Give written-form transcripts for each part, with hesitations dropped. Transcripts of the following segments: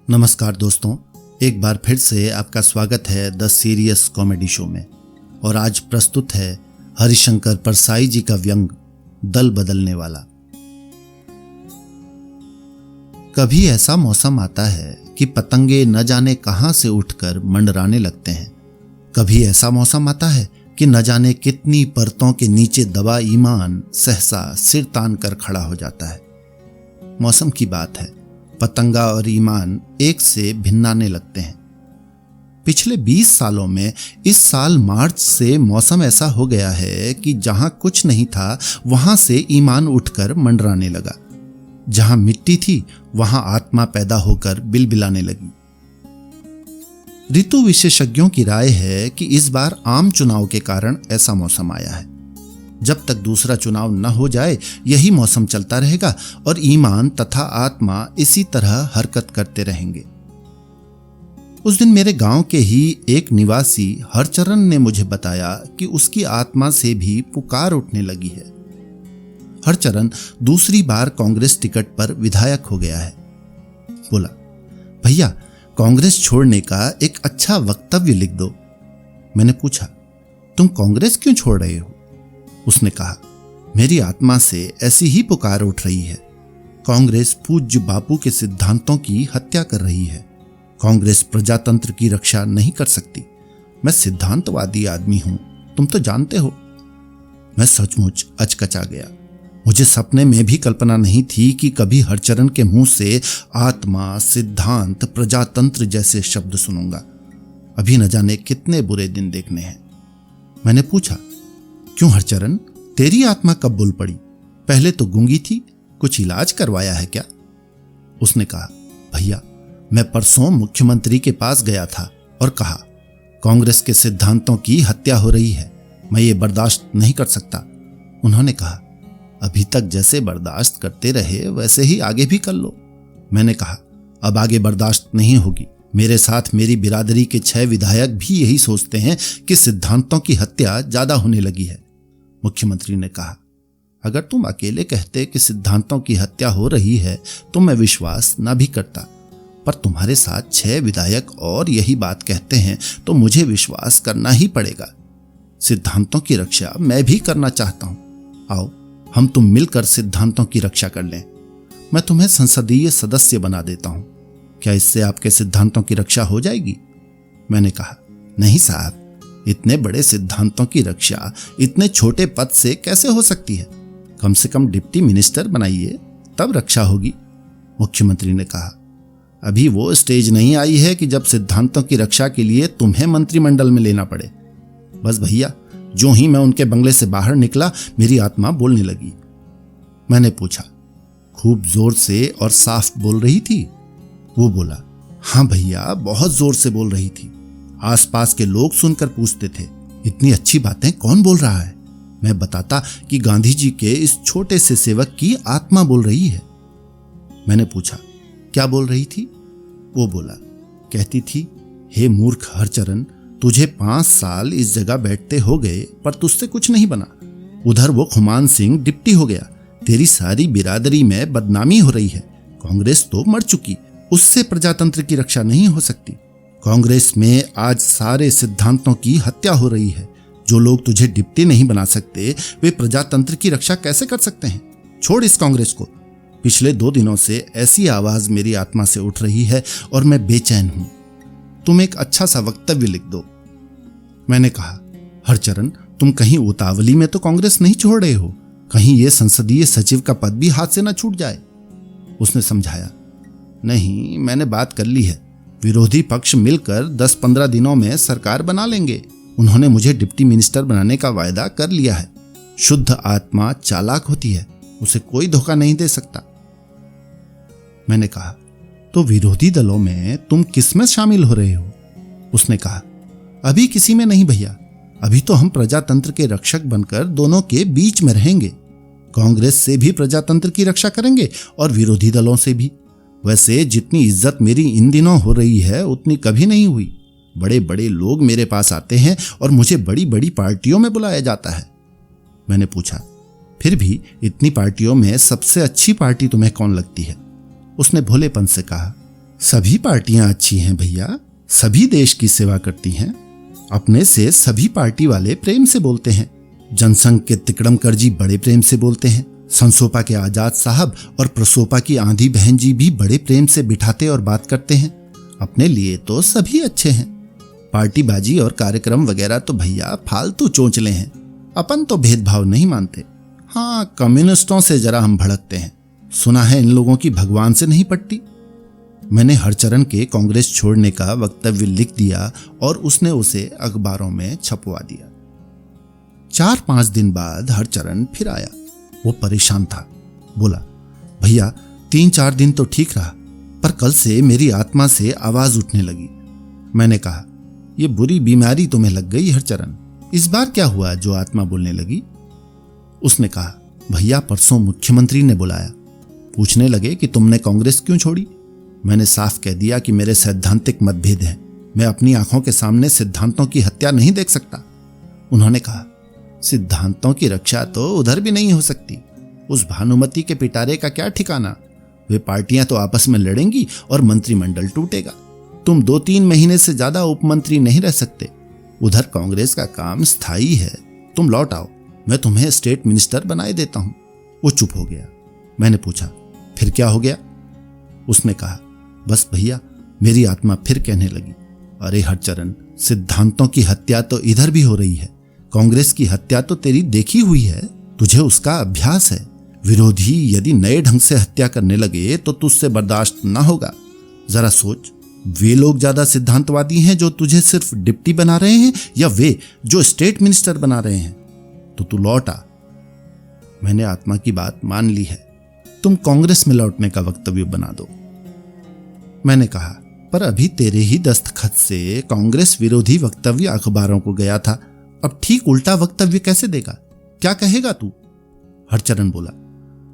नमस्कार दोस्तों, एक बार फिर से आपका स्वागत है द सीरियस कॉमेडी शो में। और आज प्रस्तुत है हरिशंकर परसाई जी का व्यंग दल बदलने वाला। कभी ऐसा मौसम आता है कि पतंगे न जाने कहां से उठकर मंडराने लगते हैं। कभी ऐसा मौसम आता है कि न जाने कितनी परतों के नीचे दबा ईमान सहसा सिर तान कर खड़ा हो जाता है। मौसम की बात है, पतंगा और ईमान एक से भिन्नाने लगते हैं। पिछले 20 सालों में इस साल मार्च से मौसम ऐसा हो गया है कि जहां कुछ नहीं था वहां से ईमान उठकर मंडराने लगा। जहां मिट्टी थी वहां आत्मा पैदा होकर बिलबिलाने लगी। ऋतु विशेषज्ञों की राय है कि इस बार आम चुनाव के कारण ऐसा मौसम आया है। जब तक दूसरा चुनाव न हो जाए यही मौसम चलता रहेगा और ईमान तथा आत्मा इसी तरह हरकत करते रहेंगे। उस दिन मेरे गांव के ही एक निवासी हरचरण ने मुझे बताया कि उसकी आत्मा से भी पुकार उठने लगी है। हरचरण दूसरी बार कांग्रेस टिकट पर विधायक हो गया है। बोला, भैया कांग्रेस छोड़ने का एक अच्छा वक्तव्य लिख दो। मैंने पूछा, तुम कांग्रेस क्यों छोड़ रहे हो? उसने कहा, मेरी आत्मा से ऐसी ही पुकार उठ रही है। कांग्रेस पूज्य बापू के सिद्धांतों की हत्या कर रही है। कांग्रेस प्रजातंत्र की रक्षा नहीं कर सकती। मैं सिद्धांतवादी आदमी हूं, तुम तो जानते हो। मैं सचमुच अचकचा गया। मुझे सपने में भी कल्पना नहीं थी कि कभी हरचरण के मुंह से आत्मा, सिद्धांत, प्रजातंत्र जैसे शब्द सुनूंगा। अभी न जाने कितने बुरे दिन देखने हैं। मैंने पूछा, क्यों हरचरण, तेरी आत्मा कब बोल पड़ी? पहले तो गूंगी थी, कुछ इलाज करवाया है क्या? उसने कहा, भैया मैं परसों मुख्यमंत्री के पास गया था और कहा, कांग्रेस के सिद्धांतों की हत्या हो रही है, मैं ये बर्दाश्त नहीं कर सकता। उन्होंने कहा, अभी तक जैसे बर्दाश्त करते रहे वैसे ही आगे भी कर लो। मैंने कहा, अब आगे बर्दाश्त नहीं होगी। मेरे साथ मेरी बिरादरी के 6 विधायक भी यही सोचते हैं कि सिद्धांतों की हत्या ज्यादा होने लगी है। मुख्यमंत्री ने कहा, अगर तुम अकेले कहते कि सिद्धांतों की हत्या हो रही है तो मैं विश्वास ना भी करता, पर तुम्हारे साथ 6 विधायक और यही बात कहते हैं तो मुझे विश्वास करना ही पड़ेगा। सिद्धांतों की रक्षा मैं भी करना चाहता हूं। आओ हम तुम मिलकर सिद्धांतों की रक्षा कर लें। मैं तुम्हें संसदीय सदस्य बना देता हूं। क्या इससे आपके सिद्धांतों की रक्षा हो जाएगी? मैंने कहा, नहीं साहब, इतने बड़े सिद्धांतों की रक्षा इतने छोटे पद से कैसे हो सकती है? कम से कम डिप्टी मिनिस्टर बनाइए, तब रक्षा होगी। मुख्यमंत्री ने कहा, अभी वो स्टेज नहीं आई है कि जब सिद्धांतों की रक्षा के लिए तुम्हें मंत्रिमंडल में लेना पड़े। बस भैया, जो ही मैं उनके बंगले से बाहर निकला मेरी आत्मा बोलने लगी। मैंने पूछा, खूब जोर से और साफ बोल रही थी? वो बोला, हाँ भैया, बहुत जोर से बोल रही थी। आसपास के लोग सुनकर पूछते थे, इतनी अच्छी बातें कौन बोल रहा है? मैं बताता कि गांधी जी के इस छोटे से सेवक की आत्मा बोल रही है। मैंने पूछा, क्या बोल रही थी? वो बोला, कहती थी, हे मूर्ख हरचरण, तुझे 5 साल इस जगह बैठते हो गए पर तुझसे कुछ नहीं बना। उधर वो खुमान सिंह डिप्टी हो गया। तेरी सारी बिरादरी में बदनामी हो रही है। कांग्रेस तो मर चुकी, उससे प्रजातंत्र की रक्षा नहीं हो सकती। कांग्रेस में आज सारे सिद्धांतों की हत्या हो रही है। जो लोग तुझे डिप्टी नहीं बना सकते वे प्रजातंत्र की रक्षा कैसे कर सकते हैं? छोड़ इस कांग्रेस को। पिछले 2 दिनों से ऐसी आवाज मेरी आत्मा से उठ रही है और मैं बेचैन हूं। तुम एक अच्छा सा वक्तव्य लिख दो। मैंने कहा, हरचरण, तुम कहीं उतावली में तो कांग्रेस नहीं छोड़ रहे हो? कहीं ये संसदीय सचिव का पद भी हाथ से न छूट जाए। उसने समझाया, नहीं, मैंने बात कर ली है। विरोधी पक्ष मिलकर 10-15 दिनों में सरकार बना लेंगे। उन्होंने मुझे डिप्टी मिनिस्टर बनाने का वायदा कर लिया है। शुद्ध आत्मा चालाक होती है, उसे कोई धोखा नहीं दे सकता। मैंने कहा, तो विरोधी दलों में तुम किस में शामिल हो रहे हो? उसने कहा, अभी किसी में नहीं भैया। अभी तो हम प्रजातंत्र के रक्षक बनकर दोनों के बीच में रहेंगे। कांग्रेस से भी प्रजातंत्र की रक्षा करेंगे और विरोधी दलों से भी। वैसे जितनी इज्जत मेरी इन दिनों हो रही है उतनी कभी नहीं हुई। बड़े बड़े लोग मेरे पास आते हैं और मुझे बड़ी बड़ी पार्टियों में बुलाया जाता है। मैंने पूछा, फिर भी इतनी पार्टियों में सबसे अच्छी पार्टी तुम्हें कौन लगती है? उसने भोलेपन से कहा, सभी पार्टियां अच्छी हैं भैया, सभी देश की सेवा करती हैं। अपने से सभी पार्टी वाले प्रेम से बोलते हैं। जनसंघ के तिकड़मकर जी बड़े प्रेम से बोलते हैं। संसोपा के आजाद साहब और प्रसोपा की आंधी बहन जी भी बड़े प्रेम से बिठाते और बात करते हैं। अपने लिए तो सभी अच्छे हैं। पार्टीबाजी और कार्यक्रम वगैरह तो भैया फालतू चोंचले हैं। अपन तो भेदभाव नहीं मानते। हाँ, कम्युनिस्टों से जरा हम भड़कते हैं। सुना है इन लोगों की भगवान से नहीं पटती। मैंने हरचरण के कांग्रेस छोड़ने का वक्तव्य लिख दिया और उसने उसे अखबारों में छपवा दिया। 4-5 दिन बाद हरचरण फिर आया। वो परेशान था। बोला, भैया 3-4 दिन तो ठीक रहा, पर कल से मेरी आत्मा से आवाज उठने लगी। मैंने कहा, ये बुरी बीमारी तुम्हें लग गई हरचरण। इस बार क्या हुआ जो आत्मा बोलने लगी? उसने कहा, भैया परसों मुख्यमंत्री ने बुलाया। पूछने लगे कि तुमने कांग्रेस क्यों छोड़ी। मैंने साफ कह दिया कि मेरे सैद्धांतिक मतभेद हैं। मैं अपनी आंखों के सामने सिद्धांतों की हत्या नहीं देख सकता। उन्होंने कहा, सिद्धांतों की रक्षा तो उधर भी नहीं हो सकती। उस भानुमति के पिटारे का क्या ठिकाना। वे पार्टियां तो आपस में लड़ेंगी और मंत्रिमंडल टूटेगा। तुम 2-3 महीने से ज्यादा उपमंत्री नहीं रह सकते। उधर कांग्रेस का काम स्थायी है। तुम लौट आओ, मैं तुम्हें स्टेट मिनिस्टर बनाए देता हूं। वो चुप हो गया। मैंने पूछा, फिर क्या हो गया? उसने कहा, बस भैया मेरी आत्मा फिर कहने लगी, अरे हरचरण, सिद्धांतों की हत्या तो इधर भी हो रही है। कांग्रेस की हत्या तो तेरी देखी हुई है, तुझे उसका अभ्यास है। विरोधी यदि नए ढंग से हत्या करने लगे तो तुझसे बर्दाश्त ना होगा। जरा सोच, वे लोग ज्यादा सिद्धांतवादी हैं जो तुझे सिर्फ डिप्टी बना रहे हैं या वे जो स्टेट मिनिस्टर बना रहे हैं? तो तू लौट आ। मैंने आत्मा की बात मान ली है। तुम कांग्रेस में लौटने का वक्तव्य बना दो। मैंने कहा, पर अभी तेरे ही दस्तखत से कांग्रेस विरोधी वक्तव्य अखबारों को गया था। अब ठीक उल्टा वक्तव्य कैसे देगा? क्या कहेगा तू? हरचरण बोला,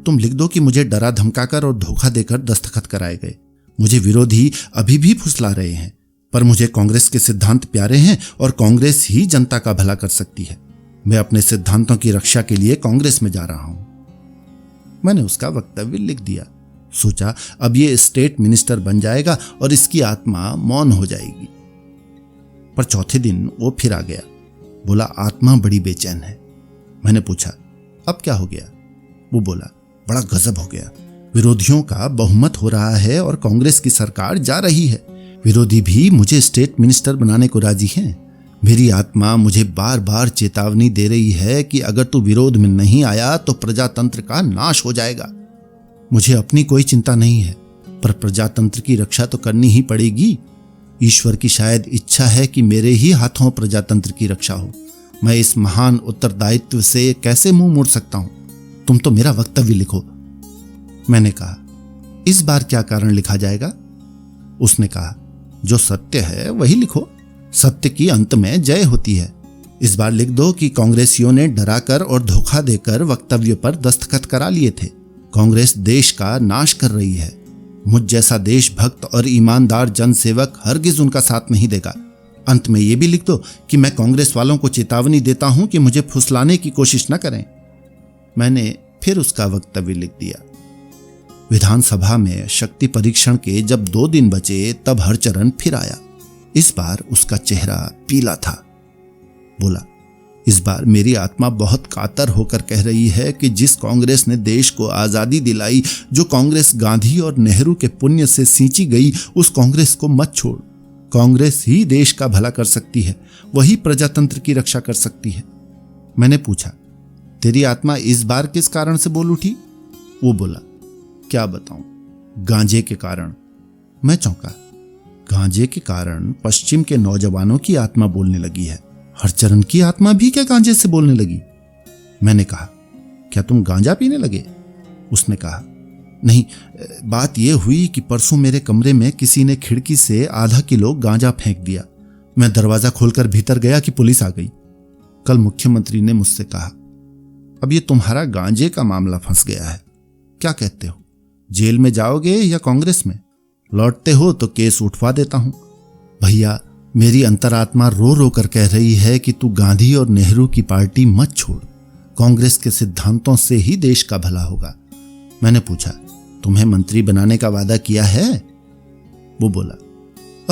तुम लिख दो कि मुझे डरा धमकाकर और धोखा देकर दस्तखत कराए गए। मुझे विरोधी अभी भी फुसला रहे हैं, पर मुझे कांग्रेस के सिद्धांत प्यारे हैं और कांग्रेस ही जनता का भला कर सकती है। मैं अपने सिद्धांतों की रक्षा के लिए कांग्रेस में जा रहा हूं। मैंने उसका वक्तव्य लिख दिया। सोचा अब ये स्टेट मिनिस्टर बन जाएगा और इसकी आत्मा मौन हो जाएगी। पर चौथे दिन वो फिर आ गया। बोला, आत्मा बड़ी बेचैन है। मैंने पूछा, अब क्या हो गया? वो बोला, बड़ा गजब हो गया। विरोधियों का बहुमत हो रहा है और कांग्रेस की सरकार जा रही है। विरोधी भी मुझे स्टेट मिनिस्टर बनाने को राजी हैं। मेरी आत्मा मुझे बार बार चेतावनी दे रही है कि अगर तू विरोध में नहीं आया तो प्रजातंत्र का नाश हो जाएगा। मुझे अपनी कोई चिंता नहीं है, पर प्रजातंत्र की रक्षा तो करनी ही पड़ेगी। ईश्वर की शायद इच्छा है कि मेरे ही हाथों प्रजातंत्र की रक्षा हो। मैं इस महान उत्तरदायित्व से कैसे मुंह मोड़ सकता हूं? तुम तो मेरा वक्तव्य लिखो। मैंने कहा, इस बार क्या कारण लिखा जाएगा? उसने कहा, जो सत्य है वही लिखो। सत्य की अंत में जय होती है। इस बार लिख दो कि कांग्रेसियों ने डराकर और धोखा देकर वक्तव्य पर दस्तखत करा लिए थे। कांग्रेस देश का नाश कर रही है। मुझ जैसा देशभक्त और ईमानदार जनसेवक हरगिज उनका साथ नहीं देगा। अंत में यह भी लिख दो कि मैं कांग्रेस वालों को चेतावनी देता हूं कि मुझे फुसलाने की कोशिश न करें। मैंने फिर उसका वक्तव्य लिख दिया। विधानसभा में शक्ति परीक्षण के जब 2 दिन बचे तब हरचरण फिर आया। इस बार उसका चेहरा पीला था। बोला, इस बार मेरी आत्मा बहुत कातर होकर कह रही है कि जिस कांग्रेस ने देश को आजादी दिलाई, जो कांग्रेस गांधी और नेहरू के पुण्य से सींची गई, उस कांग्रेस को मत छोड़। कांग्रेस ही देश का भला कर सकती है, वही प्रजातंत्र की रक्षा कर सकती है। मैंने पूछा, तेरी आत्मा इस बार किस कारण से बोल उठी? वो बोला, क्या बताऊं, गांजे के कारण। मैं चौंका। गांजे के कारण पश्चिम के नौजवानों की आत्मा बोलने लगी है। हरचरण की आत्मा भी क्या गांजे से बोलने लगी? मैंने कहा, क्या तुम गांजा पीने लगे? उसने कहा, नहीं, बात यह हुई कि परसों मेरे कमरे में किसी ने खिड़की से आधा किलो गांजा फेंक दिया। मैं दरवाजा खोलकर भीतर गया कि पुलिस आ गई। कल मुख्यमंत्री ने मुझसे कहा, अब ये तुम्हारा गांजे का मामला फंस गया है। क्या कहते हो, जेल में जाओगे या कांग्रेस में? लौटते हो तो केस उठवा देता हूं। भैया, मेरी अंतरात्मा रो रो कर कह रही है कि तू गांधी और नेहरू की पार्टी मत छोड़। कांग्रेस के सिद्धांतों से ही देश का भला होगा। मैंने पूछा, तुम्हें मंत्री बनाने का वादा किया है? वो बोला,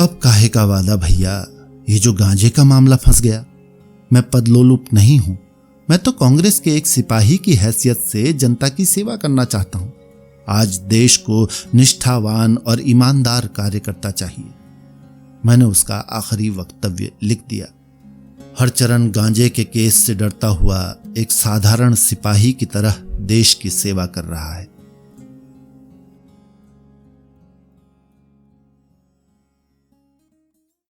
अब काहे का वादा भैया, ये जो गांजे का मामला फंस गया। मैं पदलोलुप नहीं हूं, मैं तो कांग्रेस के एक सिपाही की हैसियत से जनता की सेवा करना चाहता हूं। आज देश को निष्ठावान और ईमानदार कार्यकर्ता चाहिए। मैंने उसका आखिरी वक्तव्य लिख दिया। हरचरण गांजे के केस से डरता हुआ एक साधारण सिपाही की तरह देश की सेवा कर रहा है।